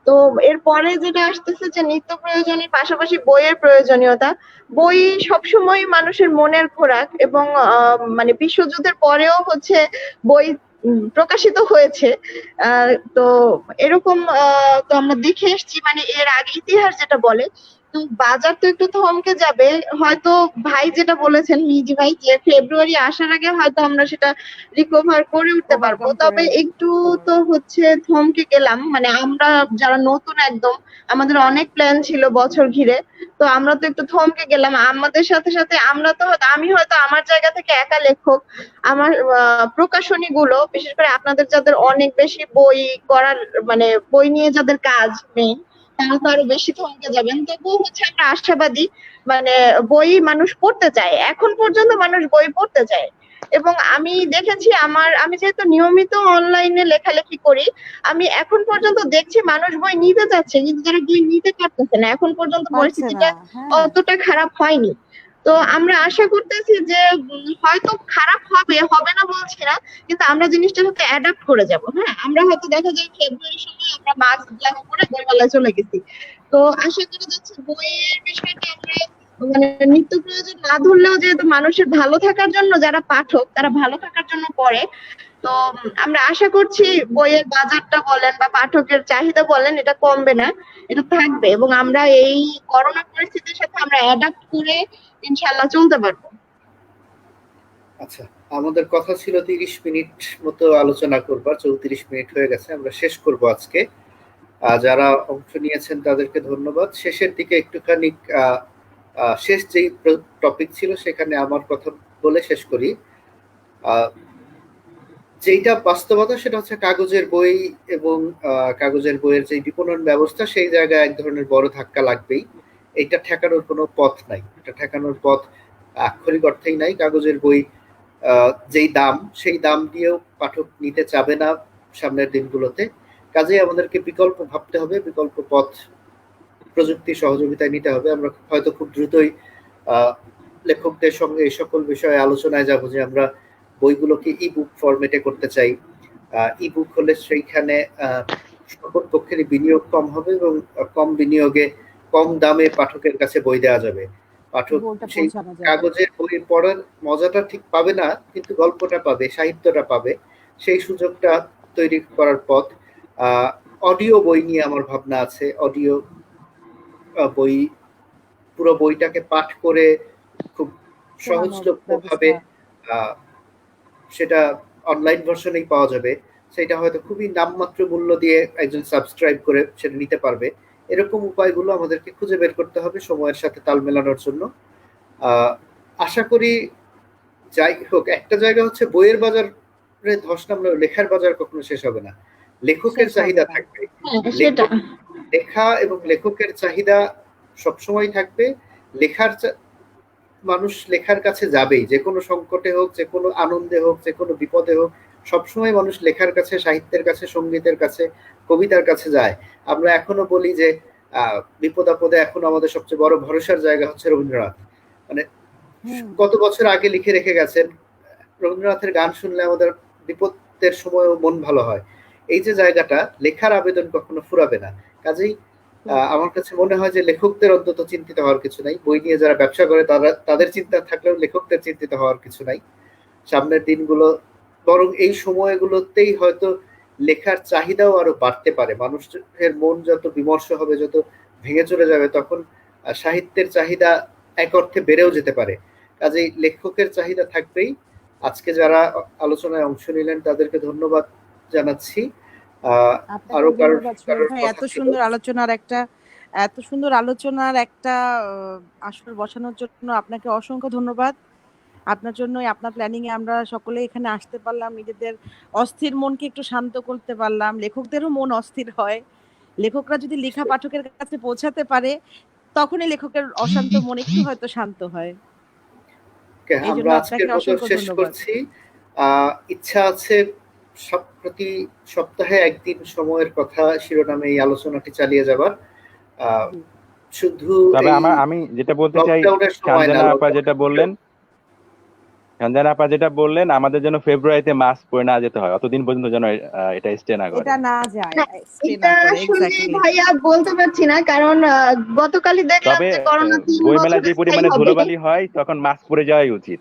তো এরপরে যেটা আসতেছে যে নিত্য প্রয়োজনের পাশাপাশি বইয়ের প্রয়োজনীয়তা। বই সবসময় মানুষের মনের খোরাক, এবং মানে বিশ্বযুদ্ধের পরেও হচ্ছে বই প্রকাশিত হয়েছে। তো এরকম তো আমরা দেখে এসেছি, মানে এর আগে ইতিহাস যেটা বলে। তো বাজার তো একটু থমকে যাবে হয়তো। ভাই যেটা বলেছেন, মিজি ভাই, যে ফেব্রুয়ারি আসার আগে হয়তো আমরা সেটা রিকভার করে উঠতে পারবো, তবে একটু তো হচ্ছে থমকে গেলাম। মানে আমরা যারা নতুন একদম, আমাদের অনেক প্ল্যান ছিল বছর ঘিরে, তো আমরা তো একটু থমকে গেলাম। আমাদের সাথে সাথে আমরা তো আমি হয়তো আমার জায়গা থেকে একা লেখক, আমার প্রকাশনী গুলো, বিশেষ করে আপনাদের যাদের অনেক বেশি বই করার, মানে বই নিয়ে যাদের কাজ মেইন, তারা তো আরো বেশি থমকে যাবেন। তবুও হচ্ছে আমরা আশাবাদী, মানে বই মানুষ পড়তে চায়, এখন পর্যন্ত মানুষ বই পড়তে চায়। এবং আমি দেখেছি, আমি যেহেতু নিয়মিত অনলাইনে লেখালেখি করি, আমি এখন পর্যন্ত দেখছি মানুষ বই নিতে চাচ্ছে, কিন্তু তারা বই নিতে পারতেছে না। এখন পর্যন্ত পরিস্থিতিটা অতটা খারাপ হয়নি। তো আমরা আশা করতেছি যে হয়তো খারাপ হবে, হবে না বলছি না, কিন্তু আমরা জিনিসটার সাথে অ্যাডাপ্ট করে যাব। হ্যাঁ, আমরা হয়তো দেখা যায় ফেব্রুয়ারির সময় আমরা মাস্ক গ্লাভস পরে বইমেলায় চলে গেছি। তো আশা করা যাচ্ছে বইয়ের বিষয়টা আমরা মানে নিত্য প্রয়োজন না ধরলেও, যেহেতু মানুষের ভালো থাকার জন্য, যারা পাঠক তারা ভালো থাকার জন্য পড়ে, তো আমরা আশা করছি বইয়ের বাজারটা বলেন বা পাঠকের চাহিদা বলেন, এটা কমবে না, এটা থাকবে। এবং আমরা এই করোনা পরিস্থিতির সাথে আমরা অ্যাডাপ্ট করে ইনশাআল্লাহ চলতে পারবো। আচ্ছা, আমাদের কথা ছিল 30 মিনিট মতো আলোচনা করবার, 34 মিনিট হয়ে গেছে, আমরা শেষ করব আজকে। যারা অংশ নিয়েছেন তাদেরকে ধন্যবাদ। শেষের দিকে একটুখানি শেষ যেই টপিক ছিল সেখানে আমার কথা বলে শেষ করি। যেটা বাস্তবতা সেটা হচ্ছে কাগজের বই এবং কাগজের বইয়ের যে বিপণন ব্যবস্থা, সেই জায়গায় এক ধরনের বড় ধাক্কা লাগবেই। এটা ঠেকানোর কোনো পথ নাই, এটা ঠেকানোর পথ আক্ষরিক অর্থেই নাই। কাগজের বই যেই দাম, সেই দাম দিয়েও পাঠক নিতে চাবে না সামনের দিনগুলোতে। কাজেই আমাদেরকে বিকল্প ভাবতে হবে, বিকল্প পথ প্রযুক্তির সহযোগিতায় নিতে হবে। আমরা হয়তো খুব দ্রুতই লেখকদের সঙ্গে এই সকল বিষয়ে আলোচনায় যাব যে আমরা বইগুলোকে ই বুক ফরম্যাটে করতে চাই। ই বুক হলে সেইখানে সকল পক্ষেরই বিনিয়োগ কম হবে এবং কম বিনিয়োগে কম দামে পাঠকের কাছে বই দেওয়া যাবে। পাঠক সেই কাগজের বই পড়ার মজাটা ঠিক পাবে না, কিন্তু গল্পটা পাবে, সাহিত্যটা পাবে। সেই সুযোগটা তৈরি করার পথ। অডিও বই নিয়ে আমার ভাবনা আছে। অডিও বই, পুরো বইটাকে পাঠ করে খুব সহজলভ্যভাবে সেটা অনলাইন ভার্সনেই পাওয়া যাবে। সেটা হয়তো খুবই নামমাত্র মূল্য দিয়ে একজন সাবস্ক্রাইব করে সেটা নিতে পারবে। এরকম উপায়গুলো আমাদেরকে খুঁজে বের করতে হবে সময়ের সাথে তাল মেলানোর জন্য। আশা করি যাই হোক, একটা জায়গা হচ্ছে বইয়ের বাজারে ধস নামলে লেখার বাজার কখনো শেষ হবে না। লেখকের চাহিদা থাকবে, লেখা এবং লেখকের চাহিদা সবসময় থাকবে। মানুষ লেখার কাছে যাবেই, যে কোনো সংকটে হোক, যে কোনো আনন্দে হোক, যে কোনো বিপদে হোক, সবসময় মানুষ লেখার কাছে, সাহিত্যের কাছে, সঙ্গীতের কাছে, কবিতার কাছে যায়। আমরা এখনো বলি যে বিপদ আপদে এখন আমাদের সবচেয়ে বড় ভরসার জায়গা হচ্ছে রবীন্দ্রনাথ। মানে কত বছর আগে লিখে রেখে গেছেন, রবীন্দ্রনাথের গান শুনলে আমাদের বিপদের সময়ও মন ভালো হয়। এই যে জায়গাটা, লেখার আবেদন কখনো ফুরাবে না। কাজেই আমার কাছে মনে হয় যে লেখকদের অন্তত চিন্তিত হওয়ার কিছু নাই। বই নিয়ে যারা ব্যবসা করে তাদের চিন্তা থাকলেও লেখকদের চিন্তিত হওয়ার কিছু নাই। সামনের দিনগুলো বরং এই সময়গুলোতেই হয়তো লেখার চাহিদাও আরো বাড়তে পারে। মানুষের মন যত বিমর্ষ হবে, যত ভেঙে চলে যাবে, তখন সাহিত্যের চাহিদা এক অর্থে বেড়েও যেতে পারে। কাজেই লেখকের চাহিদা থাকবেই। আজকে যারা আলোচনায় অংশ নিলেন তাদেরকে ধন্যবাদ জানাচ্ছি। আরো এত সুন্দর আলোচনার একটা আসর বসানোর জন্য আপনাকে অসংখ্য ধন্যবাদ। আপনার জন্যই, আপনার প্ল্যানিং এ আমরা সকলে এখানে আসতে পারলাম, নিজেদের অস্থির মনকে একটু শান্ত করতে পারলাম। লেখকদেরও মন অস্থির হয়, লেখকরা যদি লেখা পাঠকের কাছে পৌঁছাতে পারে তখনই লেখকের অশান্ত মন একটু হয়তো শান্ত হয়। আমরা আজকের মতো শেষ করছি। ইচ্ছা আছে প্রতি সপ্তাহে একদিন সময়ের কথা শিরোনামে এই আলোচনাটি চালিয়ে যাবার। শুধু আমি যেটা বলতে চাই, সঞ্জনা আপা যেটা বললেন, আমাদের জন্য ফেব্রুয়ারিতে মাস্ক পরে না যেতে হয়, অতদিন পর্যন্ত যেন এটা স্টে না করে, এটা না যায়। এটা আসলে ভাইয়া বলতে পারছি না, কারণ গতকালই দেখলাম যে করোনা 3 বছর বইমেলা যে পরিমাণে ধুলোবালি হয় তখন মাস্ক পরে যাওয়াই উচিত।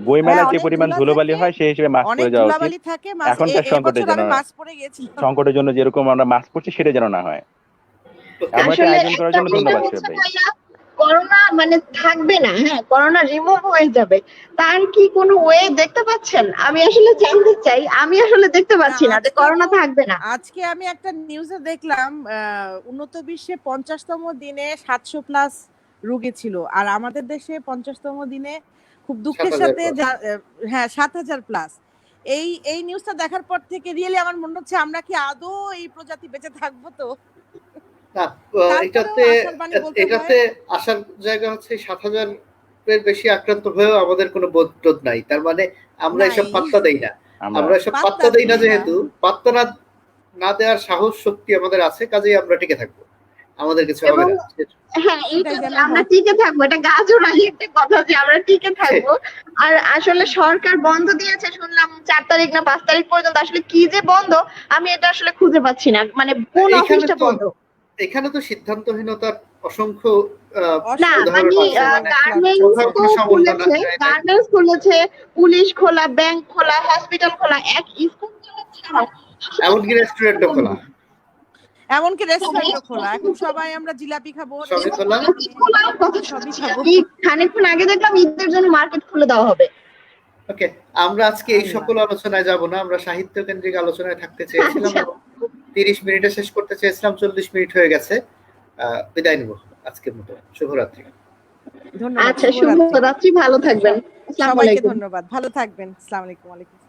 বইমেলা যে পরিমাণ ধুলোবালি হয় সেই হিসেবে মাস্ক পরে যাওয়া উচিত। এখনকার সংকটের জন্য যেরকম আমরা মাস্ক পরছি সেটা যেন না হয়। আমাকে আয়োজন করার জন্য ধন্যবাদ ভাই। করোনা মানে থাকবে না, হ্যাঁ, করোনা রিমুভ হয়ে যাবে, তার কি কোনো ওয়ে দেখতে পাচ্ছেন? আমি আসলে জানতে চাই, আমি আসলে দেখতে পাচ্ছি না যে করোনা থাকবে না। আজকে আমি একটা নিউজে দেখলাম উন্নত বিশ্বে 50তম দিনে 700+ রোগী ছিল, আর আমাদের দেশে 50তম দিনে খুব দুঃখের সাথে 7000+। এই নিউজটা দেখার পর থেকে রিয়েলি আমার মনে হচ্ছে আমরা কি আদৌ এই প্রজাতি বেঁচে থাকবো? তো না, এটাতে আসার জায়গা হচ্ছে 7000-এর বেশি আক্রান্ত হয়েও আমাদের কোনো বোধ নাই। তার মানে আমরা এসব পাত্তা দেই না। আমরা এসব পাত্তা দেই না, যেহেতু পাত্তা না দেওয়ার সাহস শক্তি আমাদের আছে, কাজেই আমরা টিকে থাকবো। আমাদের কিছু হবে না। হ্যাঁ, আমরা টিকে থাকবো, এটা গাজরালি একটা কথা যে আমরা টিকে থাকবো। আর আসলে সরকার বন্ধ দিয়েছে শুনলাম 4 তারিখ না 5 তারিখ পর্যন্ত। আসলে কি যে বন্ধ আমি এটা আসলে খুঁজে পাচ্ছি না, মানে কোন অফিসটা বন্ধ। এখানে তো সিদ্ধান্তহীনতার অসংখ্য গার্মেন্টস খুলেছে, পুলিশ খোলা, ব্যাংক খোলা, হসপিটাল খোলা, এক স্কুল ছাড়া, এমনকি রেস্টুরেন্টও খোলা। এখন সবাই আমরা জিলাপি খাবো। খানিকক্ষণ আগে দেখলাম ঈদের জন্য মার্কেট খুলে দেওয়া হবে। ওকে, আমরা আজকে এই সকল আলোচনায় যাব না। আমরা সাহিত্য কেন্দ্রিক আলোচনায় থাকতে চেয়েছিলাম, 30 মিনিটে শেষ করতে চেয়েছিলাম, 40 মিনিট হয়ে গেছে। বিদায় নিব আজকের মতো। শুভরাত্রি। আচ্ছা, শুভরাত্রি, ভালো থাকবেন। সবাইকে ধন্যবাদ, ভালো থাকবেন। আসসালামু আলাইকুম।